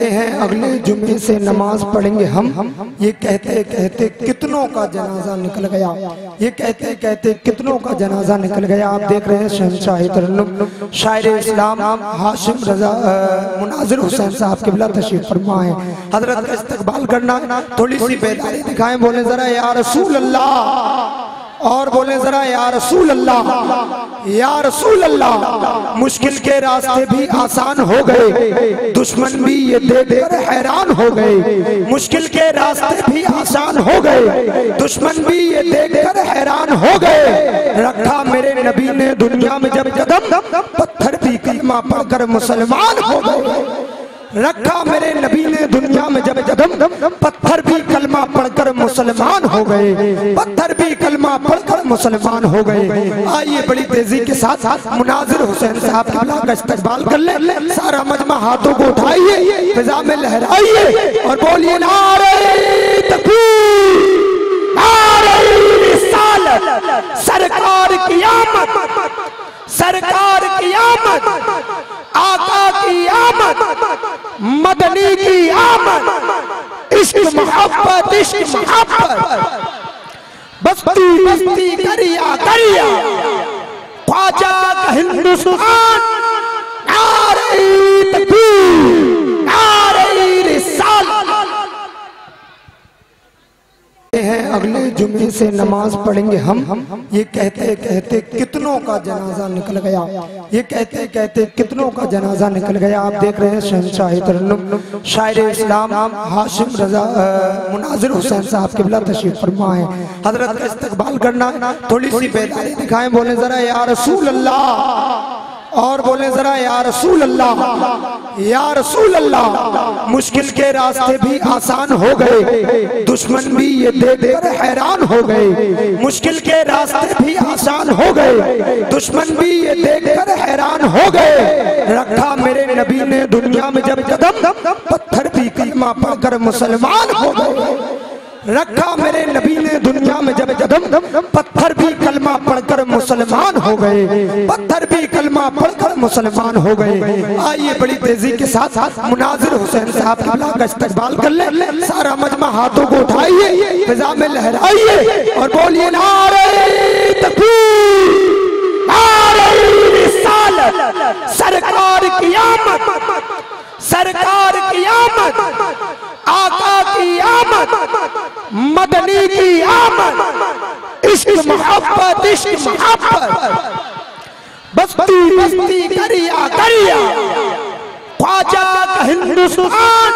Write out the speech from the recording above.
हैं अगले जुमे से नमाज पढ़ेंगे हम। ये कहते कहते कितनों का जनाजा निकल गया, ये कहते कहते कितनों का जनाजा निकल गया। आप देख रहे हैं शहंशाह तरन्नुम शायर इस्लाम हाशिम रजा मुनाजिर हुसैन साहब क़िबला तशरीफ फरमा है। हजरत का इस्तकबाल करना, थोड़ी सी बेदारी दिखाएं, बोले जरा या रसूल अल्लाह, और बोले जरा या रसूल अल्लाह, या रसूल अल्लाह। मुश्किल के रास्ते भी आसान हो गए, दुश्मन भी ये देखकर हैरान हो गए। मुश्किल के रास्ते भी आसान हो गए, दुश्मन भी ये देखकर हैरान हो गए। रखा मेरे नबी ने दुनिया में जब कदम, पत्थर भी कलमा पढ़कर मुसलमान हो गए। रखा मेरे नबी ने दुनिया में जब कदम, पत्थर भी कलमा पढ़कर मुसलमान हो गए। पत्थर भी कलमा पढ़कर मुसलमान हो गए। आइए बड़ी तेजी के साथ मुनाजिर हुसैन साहब क़िबला का इस्तकबाल कर ले। सारा मजमा हाथों को उठाइए, फिजा में लहराइए और बोलिए नारे तकबीर, नारे रिसालत, सरकार की आमद, सरकार की आमद, आका की आमद, मदनी की आमद, इश्क मोहब्बत, इश्क मोहब्बत, बस्ती बस्ती करिया करिया, ख्वाजा का हिंदुस्तान, नारे तकबीर, नारे रिसालत। हैं अगले जुमे से नमाज पढ़ेंगे हम। ये कहते कहते कितनों का जनाजा निकल गया, ये कहते कहते कितनों का जनाजा निकल गया। आप देख रहे हैं शहंशाह तरन्नुम शायर इस्लाम हाशिम रजा मुनाजिर हुसैन साहब क़िबला तशरीफ फरमा है। हजरत का इस्तकबाल करना, थोड़ी सी बेदारी दिखाएं, बोले जरा या रसूल अल्लाह, और बोले जरा या रसूल अल्लाह, या रसूल अल्लाह। मुश्किल के रास्ते भी आसान हो गए, दुश्मन भी ये देखकर हैरान हो गए। मुश्किल के रास्ते भी आसान हो गए, दुश्मन भी ये देखकर हैरान हो गए। रखा मेरे नबी ने दुनिया में जब कदम, पत्थर भी कलमा पढ़कर मुसलमान हो गए। रखा मेरे नबी ने दुनिया में जब कदम, पत्थर भी कलमा पढ़कर मुसलमान हो गए। पत्थर भी कलमा पढ़कर मुसलमान हो गए। आइए बड़ी तेजी के साथ मुनाजिर हुसैन साहब क़िबला का इस्तकबाल कर ले। सारा मजमा हाथों को उठाइए, फिजा में लहराइए और बोलिए नारे तकबीर, नारे रिसालत, सरकार की आमद, सरकार की आमद, आका की आमद, मदनी की आमद, इश्क मोहब्बत, इश्क मोहब्बत, बस्ती बस्ती करिया करिया, ख्वाजा का हिंदुस्तान,